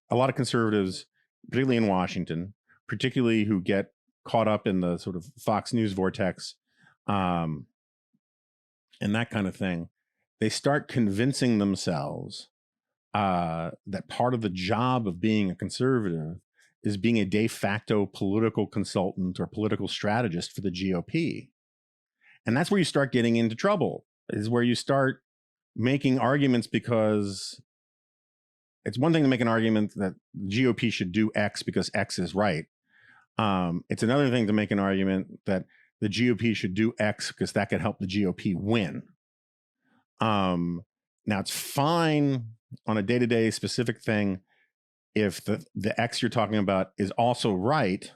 a lot of conservatives, particularly in Washington, particularly who get caught up in the sort of Fox News vortex, and that kind of thing, they start convincing themselves that part of the job of being a conservative is being a de facto political consultant or political strategist for the GOP. And that's where you start getting into trouble, is where you start making arguments, because it's one thing to make an argument that the GOP should do X because X is right. It's another thing to make an argument that the GOP should do X because that could help the GOP win. Now, it's fine on a day-to-day specific thing if the X you're talking about is also right.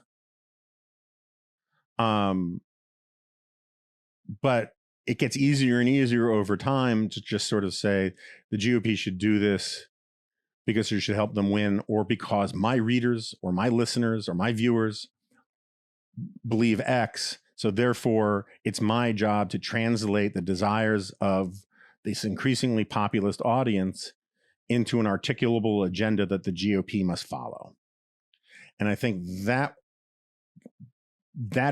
But it gets easier and easier over time to just sort of say the GOP should do this because it should help them win, or because my readers or my listeners or my viewers believe X. So therefore, it's my job to translate the desires of this increasingly populist audience into an articulable agenda that the GOP must follow. And I think that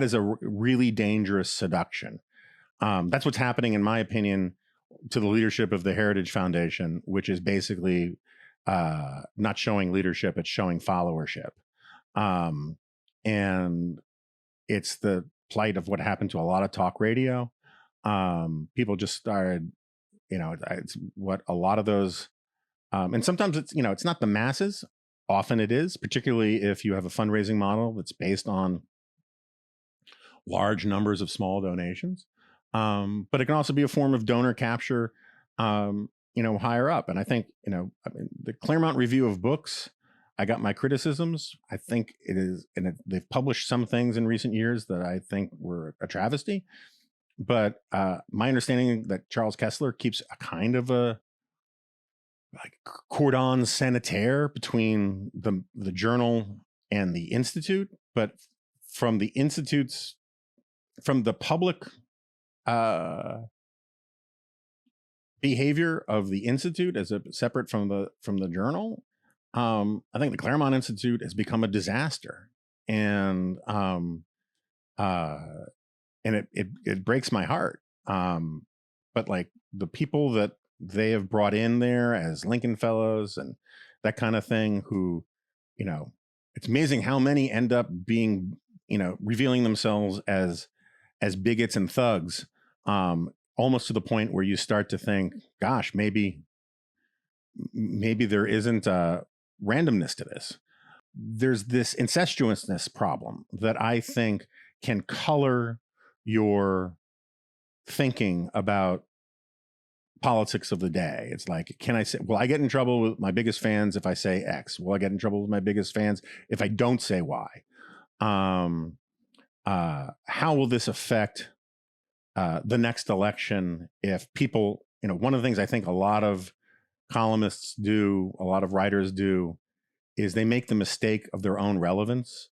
is a really dangerous seduction. That's what's happening, in my opinion, to the leadership of the Heritage Foundation, which is basically not showing leadership, it's showing followership. And it's the plight of what happened to a lot of talk radio. People just started, it's what a lot of those, and sometimes it's, it's not the masses. Often it is, particularly if you have a fundraising model that's based on large numbers of small donations. But it can also be a form of donor capture, higher up. And I think, the Claremont Review of Books, I got my criticisms. I think it is, and they've published some things in recent years that I think were a travesty. But my understanding that Charles Kessler keeps a kind of a cordon sanitaire between the journal and the Institute, but from the public behavior of the Institute as separate from the journal, I think the Claremont Institute has become a disaster, and it breaks my heart. But like the people that they have brought in there as Lincoln Fellows and that kind of thing, who, it's amazing how many end up being, revealing themselves as bigots and thugs, almost to the point where you start to think, gosh, maybe there isn't a randomness to this. There's this incestuousness problem that I think can color your thinking about politics of the day. It's like, can I say, will I get in trouble with my biggest fans if I say X? Will I get in trouble with my biggest fans if I don't say Y? How will this affect the next election if people, one of the things I think a lot of columnists do, a lot of writers do, is they make the mistake of their own relevance.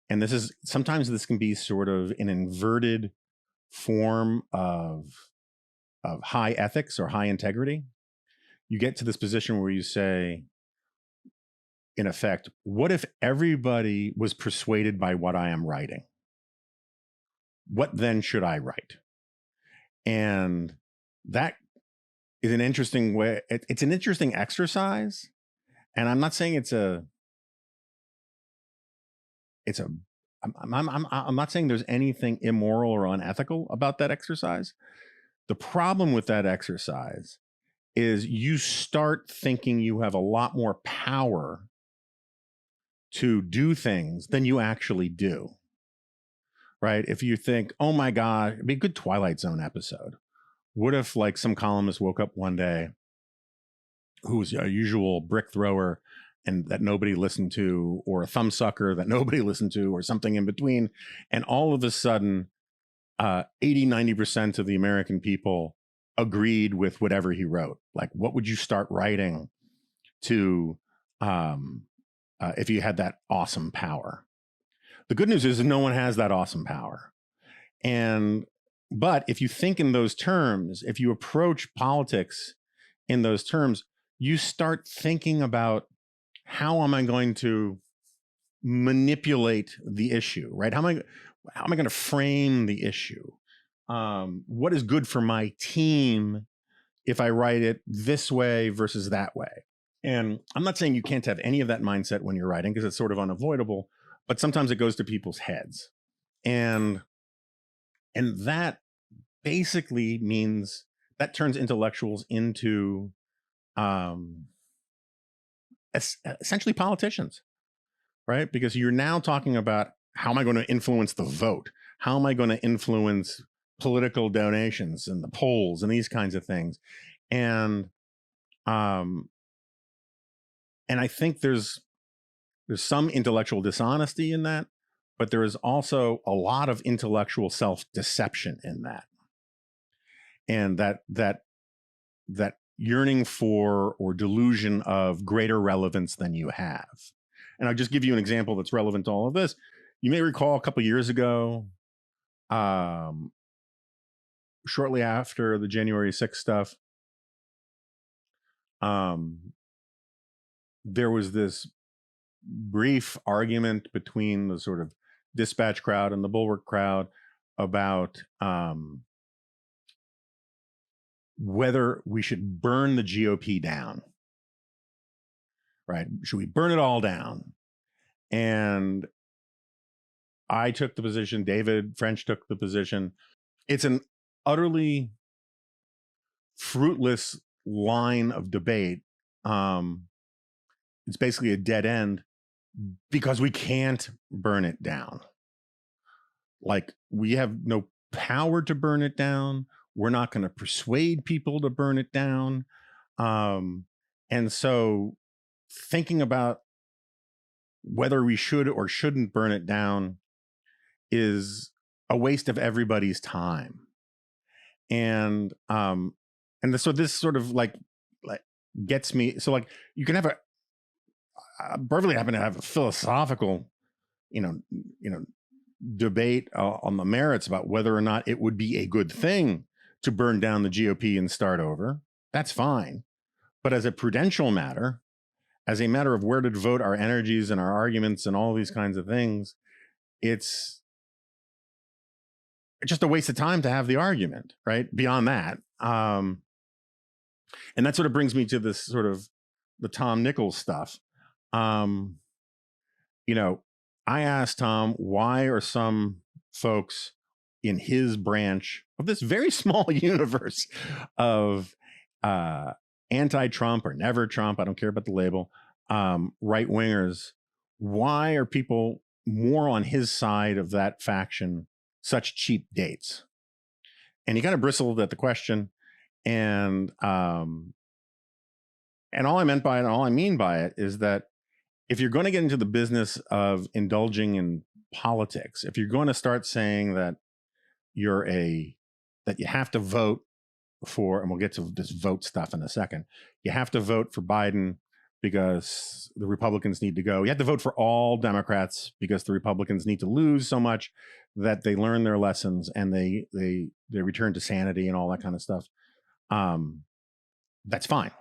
And sometimes this can be sort of an inverted form of high ethics or high integrity. You get to this position where you say, in effect, what if everybody was persuaded by what I am writing? What then should I write? And that is an interesting way. It's an interesting exercise. And I'm not saying I'm not saying there's anything immoral or unethical about that exercise. The problem with that exercise is you start thinking you have a lot more power to do things than you actually do. Right? If you think, oh my God, it'd be a good Twilight Zone episode. What if like some columnist woke up one day who was a usual brick thrower and that nobody listened to, or a thumbsucker that nobody listened to, or something in between, and all of a sudden 80-90% of the American people agreed with whatever he wrote? Like, what would you start writing to if you had that awesome power? The good news is no one has that awesome power. But if you think in those terms, if you approach politics in those terms, you start thinking about how am I going to manipulate the issue, right? How am I going to frame the issue? What is good for my team if I write it this way versus that way? And I'm not saying you can't have any of that mindset when you're writing, because it's sort of unavoidable, but sometimes it goes to people's heads. And that basically means that turns intellectuals into essentially politicians, right? Because you're now talking about, how am I going to influence the vote? How am I going to influence political donations and the polls and these kinds of things? And I think there's some intellectual dishonesty in that, but there is also a lot of intellectual self-deception in that. And that yearning for, or delusion of, greater relevance than you have. And I'll just give you an example that's relevant to all of this. You may recall a couple of years ago, shortly after the January 6th stuff, there was this brief argument between the sort of dispatch crowd and the bulwark crowd about whether we should burn the GOP down, right? Should we burn it all down? And I took the position, David French took the position. It's an utterly fruitless line of debate. It's basically a dead end, because we can't burn it down. Like, we have no power to burn it down. We're not going to persuade people to burn it down. And so thinking about whether we should or shouldn't burn it down is a waste of everybody's time. And so this sort of like gets me. So like, you can have perfectly happen to have a philosophical, debate on the merits about whether or not it would be a good thing to burn down the GOP and start over. That's fine. But as a prudential matter, as a matter of where to devote our energies and our arguments and all these kinds of things, it's just a waste of time to have the argument, right? Beyond that. And that sort of brings me to this sort of the Tom Nichols stuff. I asked Tom, why are some folks in his branch of this very small universe of anti-Trump or never Trump, I don't care about the label, right-wingers, why are people more on his side of that faction such cheap dates? And he kind of bristled at the question. And all I meant by it, and all I mean by it, is that if you're going to get into the business of indulging in politics, if you're going to start saying that that you have to vote for, and we'll get to this vote stuff in a second, you have to vote for Biden because the Republicans need to go. You have to vote for all Democrats because the Republicans need to lose so much that they learn their lessons and they return to sanity and all that kind of stuff. That's fine.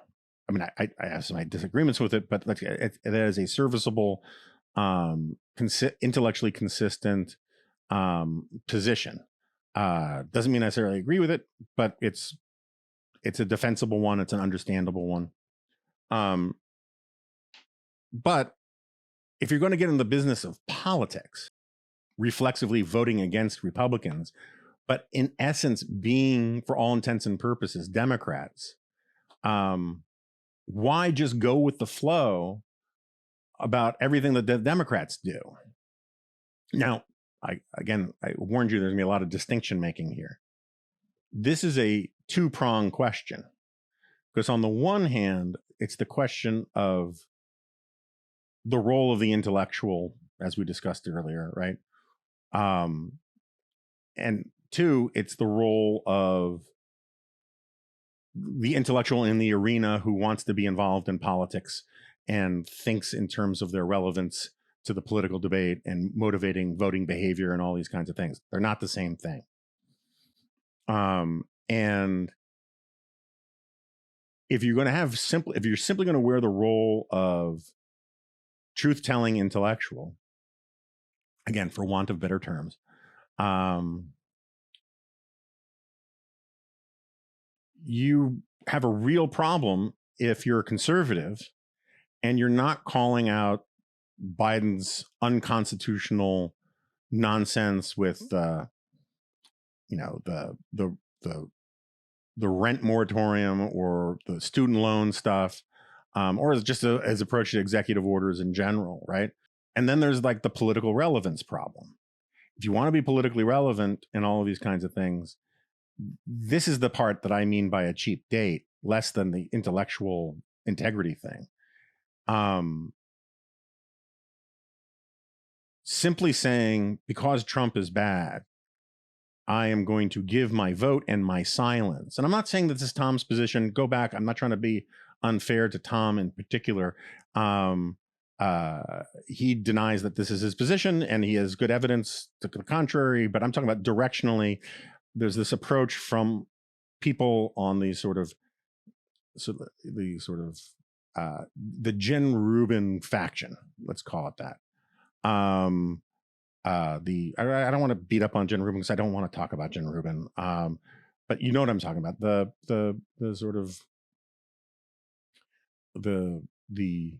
I mean, I have some disagreements with it, but it is a serviceable, intellectually consistent position. Doesn't mean I necessarily agree with it, but it's a defensible one. It's an understandable one. But if you're going to get in the business of politics, reflexively voting against Republicans, but in essence being, for all intents and purposes, Democrats, why just go with the flow about everything that the Democrats do? Now, I warned you there's going to be a lot of distinction making here. This is a two-pronged question, because on the one hand, it's the question of the role of the intellectual, as we discussed earlier, right? And two, it's the role of the intellectual in the arena who wants to be involved in politics and thinks in terms of their relevance to the political debate and motivating voting behavior and all these kinds of things. They're not the same thing. And if you're going to have if you're simply going to wear the role of truth-telling intellectual, again, for want of better terms, you have a real problem if you're a conservative and you're not calling out Biden's unconstitutional nonsense with the rent moratorium or the student loan stuff, or just as approach to executive orders in general, right? And then there's like the political relevance problem. If you want to be politically relevant in all of these kinds of things, this is the part that I mean by a cheap date, less than the intellectual integrity thing. Simply saying, because Trump is bad, I am going to give my vote and my silence. And I'm not saying that this is Tom's position. Go back. I'm not trying to be unfair to Tom in particular. He denies that this is his position, and he has good evidence to the contrary. But I'm talking about directionally. There's this approach from people on the the Jen Rubin faction. Let's call it that. I don't want to beat up on Jen Rubin because I don't want to talk about Jen Rubin. But you know what I'm talking about. The sort of the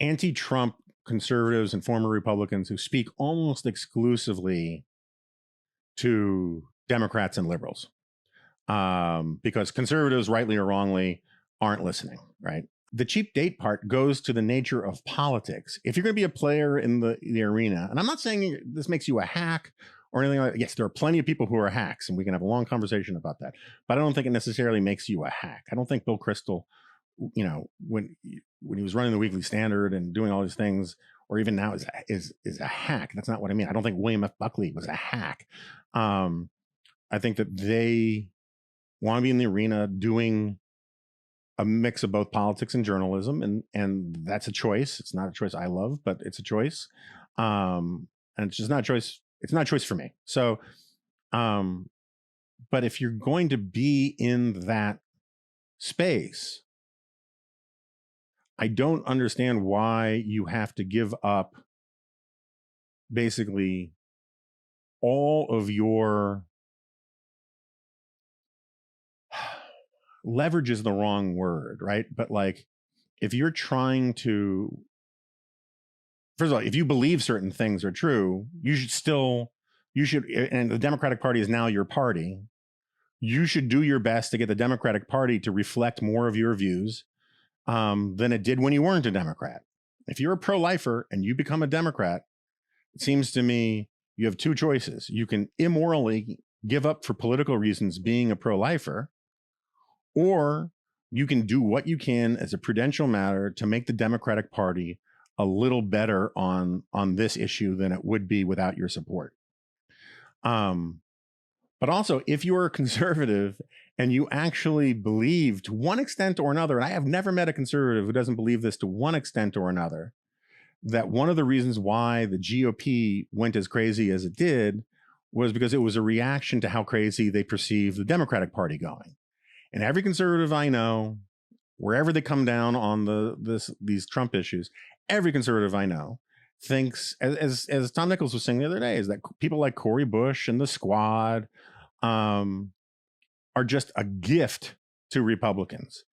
anti-Trump conservatives and former Republicans who speak almost exclusively to Democrats and liberals, because conservatives, rightly or wrongly, aren't listening, right? The cheap date part goes to the nature of politics. If you're going to be a player in the arena, and I'm not saying this makes you a hack or anything like that. Yes, there are plenty of people who are hacks, and we can have a long conversation about that. But I don't think it necessarily makes you a hack. I don't think Bill Kristol, when he was running the Weekly Standard and doing all these things, or even now is a hack. That's not what I mean. I don't think William F. Buckley was a hack. I think that they want to be in the arena doing a mix of both politics and journalism, and that's a choice. It's not a choice I love, but it's a choice. And it's just not a choice. It's not a choice for me. So, but if you're going to be in that space, I don't understand why you have to give up basically all of your leverage is the wrong word, right? But like, if you're trying to, first of all, if you believe certain things are true, you should, and the Democratic Party is now your party, you should do your best to get the Democratic Party to reflect more of your views than it did when you weren't a Democrat. If you're a pro-lifer and you become a Democrat, it seems to me you have two choices. You can immorally give up for political reasons being a pro-lifer, or you can do what you can as a prudential matter to make the Democratic Party a little better on this issue than it would be without your support. But also, if you're a conservative and you actually believe to one extent or another, and I have never met a conservative who doesn't believe this to one extent or another, that one of the reasons why the GOP went as crazy as it did was because it was a reaction to how crazy they perceived the Democratic Party going. And every conservative I know, wherever they come down on these Trump issues, every conservative I know thinks, as Tom Nichols was saying the other day, is that people like Cori Bush and the Squad are just a gift to Republicans.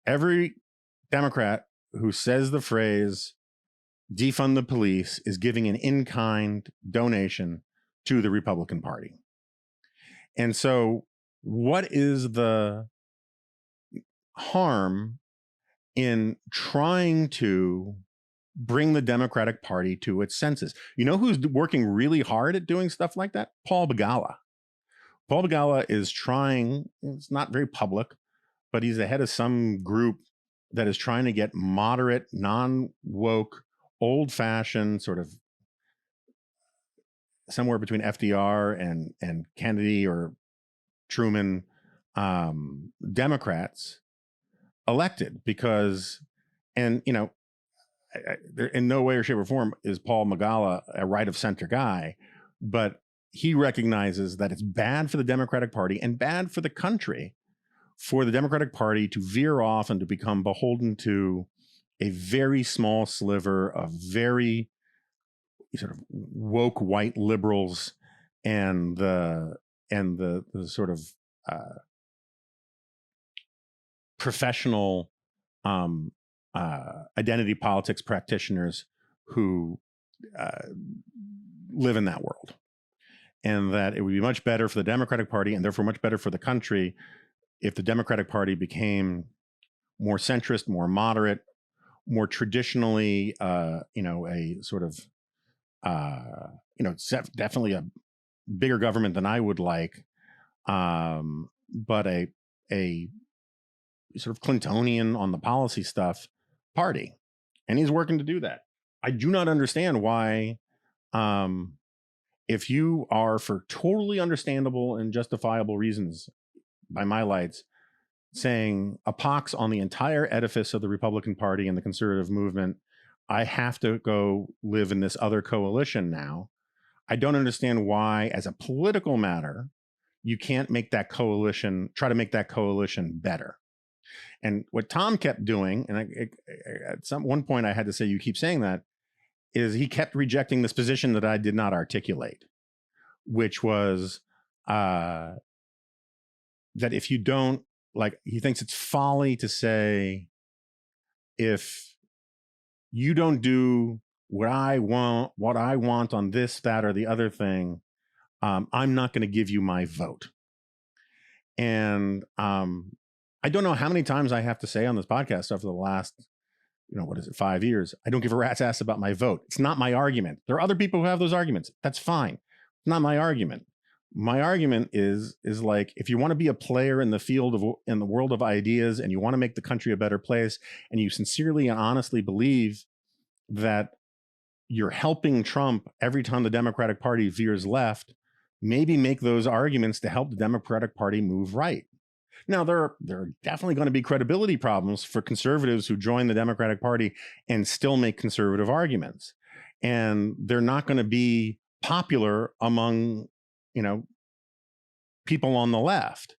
Every Democrat who says the phrase defund the police is giving an in-kind donation to the Republican Party. And so what is the harm in trying to bring the Democratic Party to its senses? You know who's working really hard at doing stuff like that? Paul Begala. Paul Begala is trying, it's not very public, but he's the head of some group that is trying to get moderate, non-woke, old-fashioned, sort of somewhere between FDR and Kennedy or Truman Democrats elected, because, and in no way or shape or form is Paul Begala a right of center guy, but he recognizes that it's bad for the Democratic Party and bad for the country for the Democratic Party to veer off and to become beholden to a very small sliver of very sort of woke white liberals and the sort of professional identity politics practitioners who live in that world, and that it would be much better for the Democratic Party and therefore much better for the country if the Democratic Party became more centrist, more moderate, more traditionally, a sort of, definitely a bigger government than I would like, but a sort of Clintonian on the policy stuff party, and he's working to do that. I do not understand why, if you are, for totally understandable and justifiable reasons, by my lights, saying a pox on the entire edifice of the Republican Party and the conservative movement, I have to go live in this other coalition now. I don't understand why, as a political matter, you can't make that coalition, try to make that coalition better. And what Tom kept doing, and at one point I had to say, you keep saying that, is he kept rejecting this position that I did not articulate, which was that if you don't, like, he thinks it's folly to say, if you don't do what I want on this, that, or the other thing, I'm not going to give you my vote. And I don't know how many times I have to say on this podcast over the last, 5 years, I don't give a rat's ass about my vote. It's not my argument. There are other people who have those arguments. That's fine. It's not my argument. My argument is like, if you want to be a player in the world of ideas, and you want to make the country a better place, and you sincerely and honestly believe that you're helping Trump every time the Democratic Party veers left, maybe make those arguments to help the Democratic Party move right. Now, there are definitely going to be credibility problems for conservatives who join the Democratic Party and still make conservative arguments. And they're not going to be popular among, people on the left.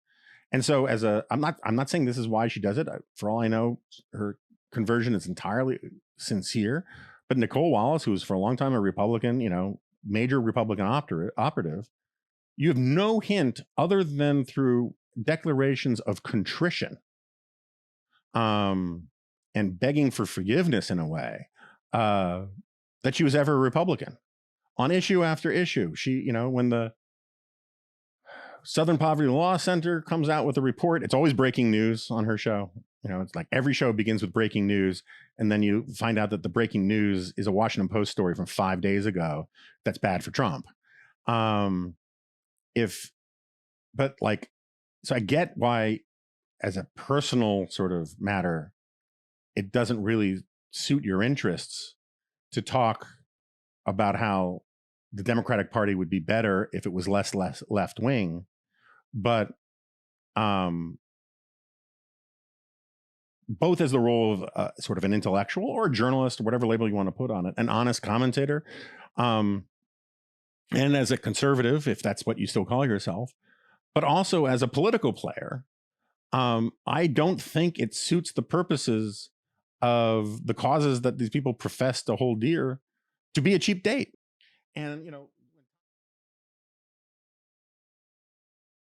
And so I'm not saying this is why she does it. For all I know, her conversion is entirely sincere. But Nicole Wallace, who was for a long time a Republican, major Republican operative, you have no hint other than through declarations of contrition, and begging for forgiveness in a way, that she was ever a Republican on issue after issue. She, when the Southern Poverty Law Center comes out with a report, it's always breaking news on her show. It's like every show begins with breaking news, and then you find out that the breaking news is a Washington Post story from 5 days ago that's bad for Trump. So I get why, as a personal sort of matter, it doesn't really suit your interests to talk about how the Democratic Party would be better if it was less left wing. But both as the role of sort of an intellectual or a journalist, or whatever label you want to put on it, an honest commentator, and as a conservative, if that's what you still call yourself, but also as a political player, I don't think it suits the purposes of the causes that these people profess to hold dear to be a cheap date. And,